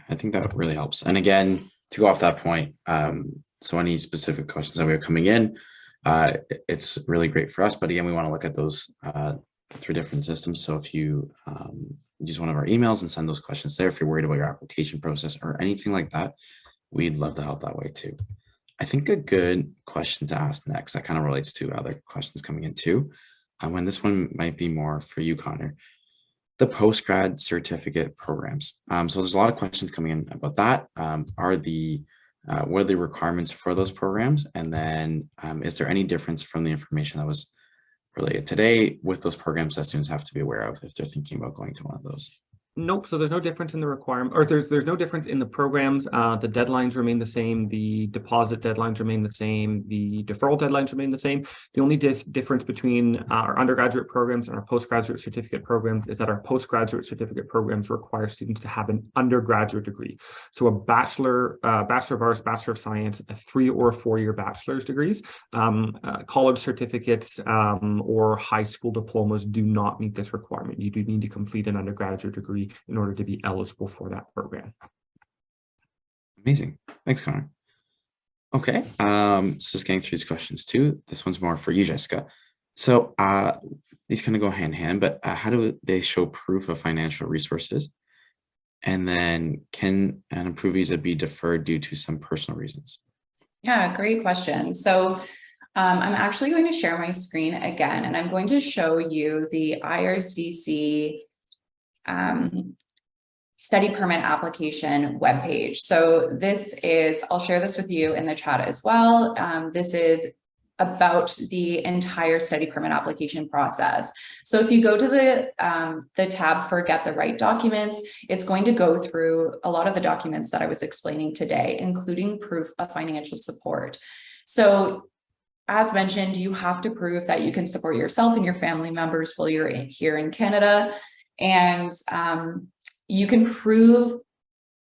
I think that really helps. And again, to go off that point, so any specific questions that we have coming in, it's really great for us. But again, we want to look at those through different systems. So if you use one of our emails and send those questions there, if you're worried about your application process or anything like that, we'd love to help that way too. I think a good question to ask next, that kind of relates to other questions coming in too. And this one might be more for you, Connor. The postgrad certificate programs. So there's a lot of questions coming in about that. What are the requirements for those programs? And then is there any difference from the information that was related today with those programs that students have to be aware of if they're thinking about going to one of those? Nope. So there's no difference in the requirement, or there's no difference in the programs. The deadlines remain the same. The deposit deadlines remain the same. The deferral deadlines remain the same. The only difference between our undergraduate programs and our postgraduate certificate programs is that our postgraduate certificate programs require students to have an undergraduate degree. So a bachelor of arts, bachelor of science, a 3 or 4 year bachelor's degrees, college certificates, or high school diplomas do not meet this requirement. You do need to complete an undergraduate degree in order to be eligible for that program. Amazing. Thanks, Connor. Okay, so just getting through these questions too. This one's more for you, Jessica. So these kind of go hand in hand, but how do they show proof of financial resources? And then can an approved visa be deferred due to some personal reasons? Yeah, great question. So I'm actually going to share my screen again, and I'm going to show you the IRCC study permit application webpage. So this is, I'll share this with you in the chat as well. This is about the entire study permit application process. So if you go to the tab for Get the Right Documents, it's going to go through a lot of the documents that I was explaining today, including proof of financial support. So as mentioned, you have to prove that you can support yourself and your family members while you're here in Canada. And you can prove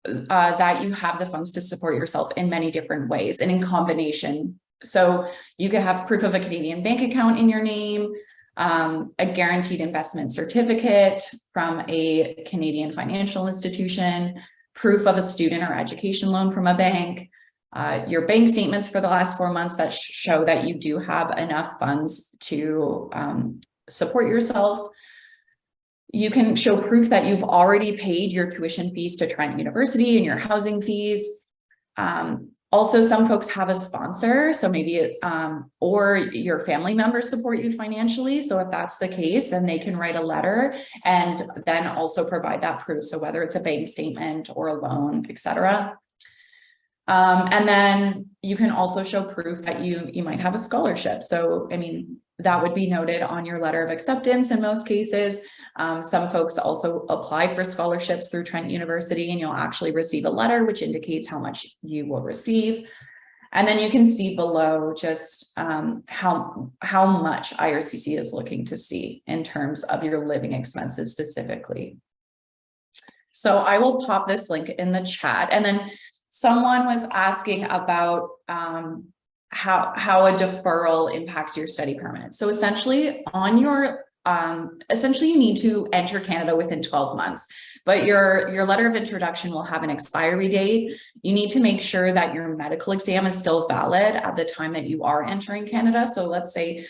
that you have the funds to support yourself in many different ways and in combination. So you could have proof of a Canadian bank account in your name, a guaranteed investment certificate from a Canadian financial institution, proof of a student or education loan from a bank, your bank statements for the last 4 months that show that you do have enough funds to support yourself. You can show proof that you've already paid your tuition fees to Trent University and your housing fees. Also, some folks have a sponsor, so maybe or your family members support you financially. So if that's the case, then they can write a letter and then also provide that proof. So whether it's a bank statement or a loan, etc. And then you can also show proof that you might have a scholarship. So, I mean, that would be noted on your letter of acceptance in most cases. Some folks also apply for scholarships through Trent University, and you'll actually receive a letter which indicates how much you will receive. And then you can see below just how much IRCC is looking to see in terms of your living expenses specifically. So I will pop this link in the chat. And then someone was asking about how a deferral impacts your study permit. So essentially on your essentially you need to enter Canada within 12 months, but your letter of introduction will have an expiry date. You need to make sure that your medical exam is still valid at the time that you are entering Canada. So let's say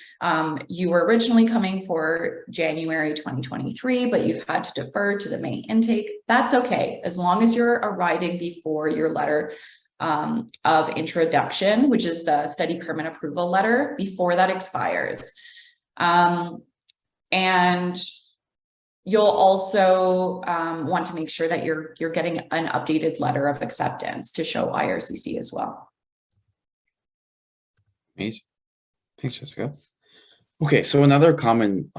you were originally coming for January 2023, but you've had to defer to the May intake. That's okay, as long as you're arriving before your letter of introduction, which is the study permit approval letter, before that expires. And you'll also want to make sure that you're getting an updated letter of acceptance to show IRCC as well. Amazing. Thanks, Jessica. Okay, so another common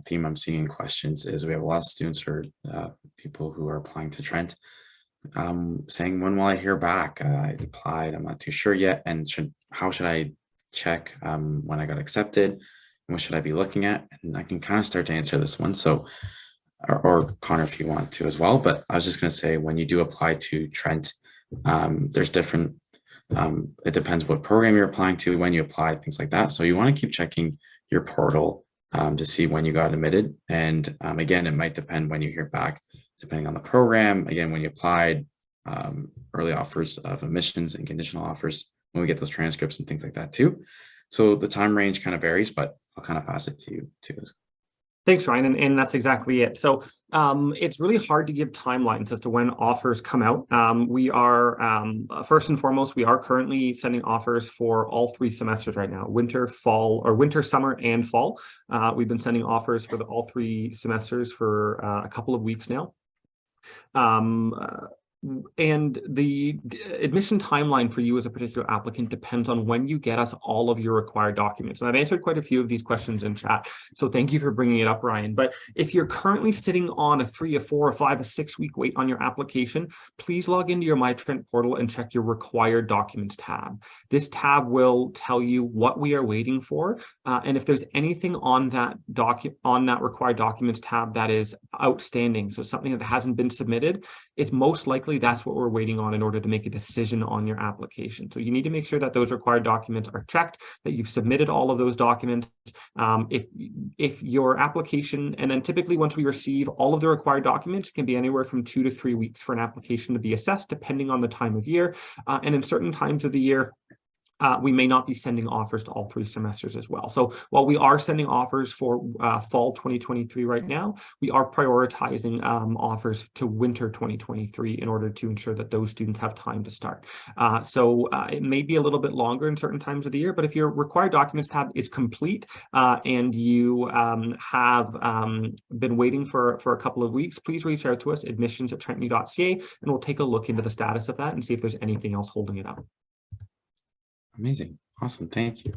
theme I'm seeing in questions is we have a lot of students or people who are applying to Trent saying, when will I hear back? I applied, I'm not too sure yet. And how should I check when I got accepted? What should I be looking at? And I can kind of start to answer this one. So, or Connor, if you want to as well, but I was just going to say, when you do apply to Trent, there's different, it depends what program you're applying to, when you apply, things like that. So you want to keep checking your portal to see when you got admitted. And again, it might depend when you hear back, depending on the program. Again, when you applied, early offers of admissions and conditional offers, when we get those transcripts and things like that too. So the time range kind of varies, but I'll kind of pass it to you too. Thanks, Ryan, and that's exactly it. So it's really hard to give timelines as to when offers come out. We are, first and foremost, we are currently sending offers for all 3 semesters right now, winter, fall, or winter, summer, and fall. We've been sending offers for all 3 semesters for a couple of weeks now. And the admission timeline for you as a particular applicant depends on when you get us all of your required documents. And I've answered quite a few of these questions in chat, so thank you for bringing it up, Ryan. But if you're currently sitting on a 3, a 4, a 5, a 6 week wait on your application, please log into your MyTrent portal and check your required documents tab. This tab will tell you what we are waiting for, and if there's anything on that required documents tab that is outstanding, so something that hasn't been submitted, it's most likely that's what we're waiting on in order to make a decision on your application. So you need to make sure that those required documents are checked, that you've submitted all of those documents. If your application, and then typically once we receive all of the required documents, it can be anywhere from 2 to 3 weeks for an application to be assessed, depending on the time of year. And in certain times of the year, we may not be sending offers to all 3 semesters as well. So while we are sending offers for fall 2023 right now, we are prioritizing offers to winter 2023 in order to ensure that those students have time to start. So it may be a little bit longer in certain times of the year, but if your required documents tab is complete and you have been waiting for a couple of weeks, please reach out to us, admissions@trentU.ca, and we'll take a look into the status of that and see if there's anything else holding it up. Amazing. Awesome. Thank you.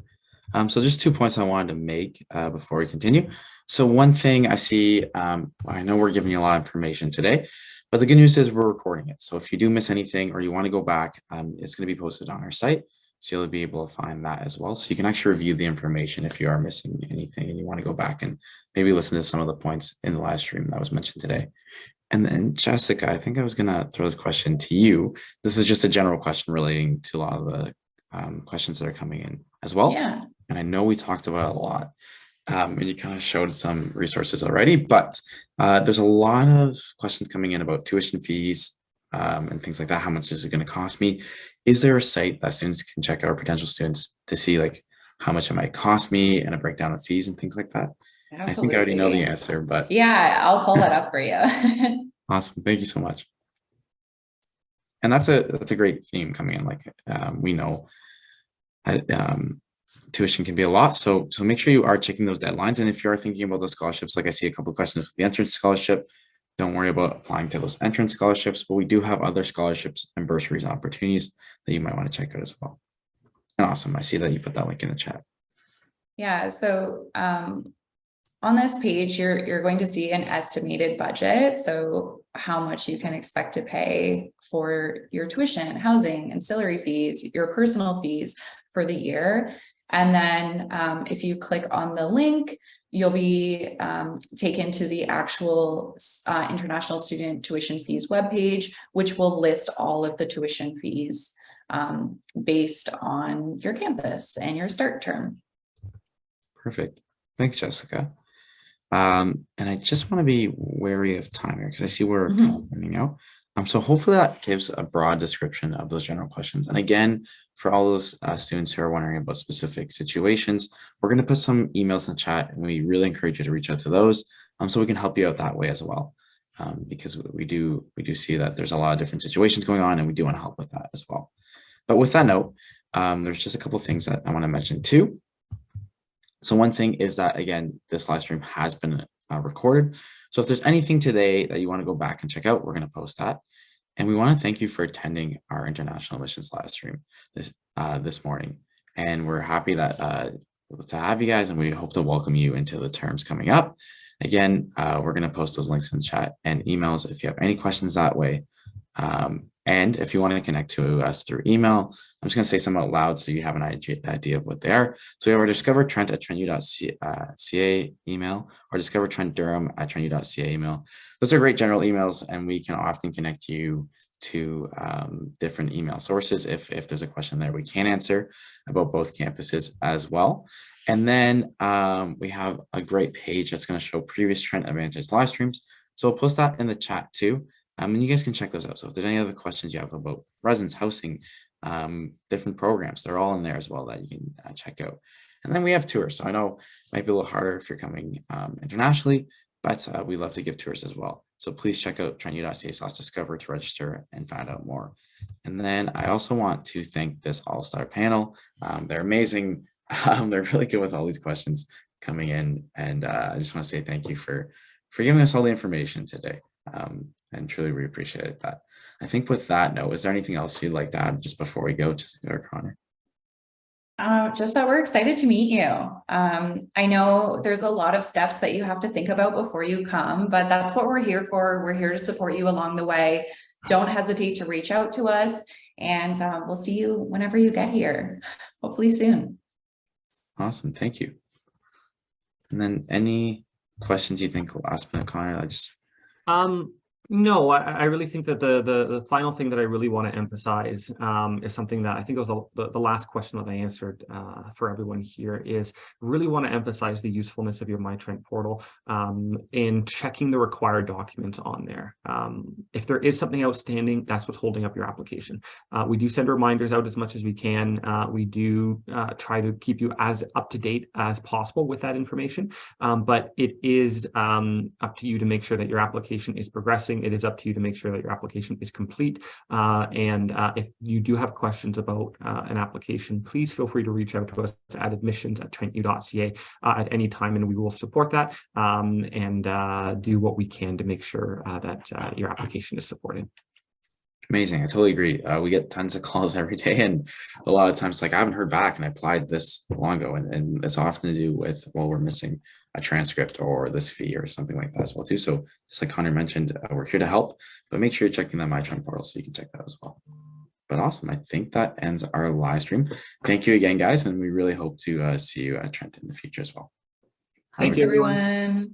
So just 2 points I wanted to make before we continue. So one thing I see, I know we're giving you a lot of information today, but the good news is we're recording it. So if you do miss anything or you want to go back, it's going to be posted on our site. So you'll be able to find that as well. So you can actually review the information if you are missing anything and you want to go back and maybe listen to some of the points in the live stream that was mentioned today. And then Jessica, I think I was going to throw this question to you. This is just a general question relating to a lot of the questions that are coming in as well. Yeah. And I know we talked about it a lot, and you kind of showed some resources already, but there's a lot of questions coming in about tuition fees and things like that. How much is it going to cost me? Is there a site that students can check out, or potential students, to see like how much it might cost me and a breakdown of fees and things like that? Absolutely. I think I already know the answer, but yeah, I'll pull that up for you. awesome. Thank you so much. And that's a great theme coming in. Like we know tuition can be a lot. So make sure you are checking those deadlines. And if you are thinking about those scholarships, like I see a couple of questions with the entrance scholarship, don't worry about applying to those entrance scholarships, but we do have other scholarships and bursaries and opportunities that you might want to check out as well. And awesome. I see that you put that link in the chat. Yeah. So on this page, you're going to see an estimated budget. So how much you can expect to pay for your tuition, housing, ancillary fees, your personal fees for the year. And then if you click on the link, you'll be taken to the actual International Student Tuition Fees webpage, which will list all of the tuition fees based on your campus and your start term. Perfect. Thanks, Jessica. And I just want to be wary of time here because I see we're kind of running out. So hopefully that gives a broad description of those general questions. And again, for all those students who are wondering about specific situations, we're going to put some emails in the chat, and we really encourage you to reach out to those so we can help you out that way as well. Because we do see that there's a lot of different situations going on, and we do want to help with that as well. But with that note, there's just a couple of things that I want to mention too. So one thing is that, again, this live stream has been recorded. So if there's anything today that you want to go back and check out, we're going to post that. And we want to thank you for attending our International Admissions live stream this morning. And we're happy that to have you guys, and we hope to welcome you into the terms coming up. Again, we're going to post those links in the chat and emails if you have any questions that way. And if you want to connect to us through email, I'm just going to say some out loud so you have an idea of what they are. So we have our Discover Trent at trentu.ca email, or Discover Trent Durham at trentu.ca email. Those are great general emails, and we can often connect you to different email sources if there's a question there we can answer about both campuses as well. And then we have a great page that's going to show previous Trent Advantage live streams. So we'll post that in the chat too. And you guys can check those out. So if there's any other questions you have about residence, housing, different programs, they're all in there as well that you can check out. And then we have tours. So I know it might be a little harder if you're coming internationally, but we love to give tours as well. So please check out trentu.ca/discover to register and find out more. And then I also want to thank this all-star panel. They're amazing. They're really good with all these questions coming in. And I just want to say thank you for giving us all the information today. And truly we appreciate that. I think with that note, is there anything else you'd like to add just before we go, Jessica or Connor? Just that we're excited to meet you. I know there's a lot of steps that you have to think about before you come, but that's what we're here for. We're here to support you along the way. Don't hesitate to reach out to us, and we'll see you whenever you get here, hopefully soon. Awesome, thank you. And then any questions you think last minute, Connor? No, I really think that the final thing that I really want to emphasize is something that I think was the last question that I answered for everyone here, is really want to emphasize the usefulness of your MyTrent portal in checking the required documents on there. If there is something outstanding, that's what's holding up your application. We do send reminders out as much as we can. We do try to keep you as up to date as possible with that information, but it is up to you to make sure that your application is progressing. It is up to you to make sure that your application is complete. And if you do have questions about an application, please feel free to reach out to us at admissions@trentu.ca at any time, and we will support that and do what we can to make sure that your application is supported. Amazing. I totally agree. We get tons of calls every day, and a lot of times, like I haven't heard back, and I applied this long ago, and it's often to do with, well, we're missing a transcript or this fee or something like that as well too. So just like Connor mentioned, we're here to help, but make sure you're checking that MyTrent portal so you can check that as well. But awesome. I think that ends our live stream. Thank you again, guys, and we really hope to see you at Trent in the future as well. Thank Thanks, you, everyone.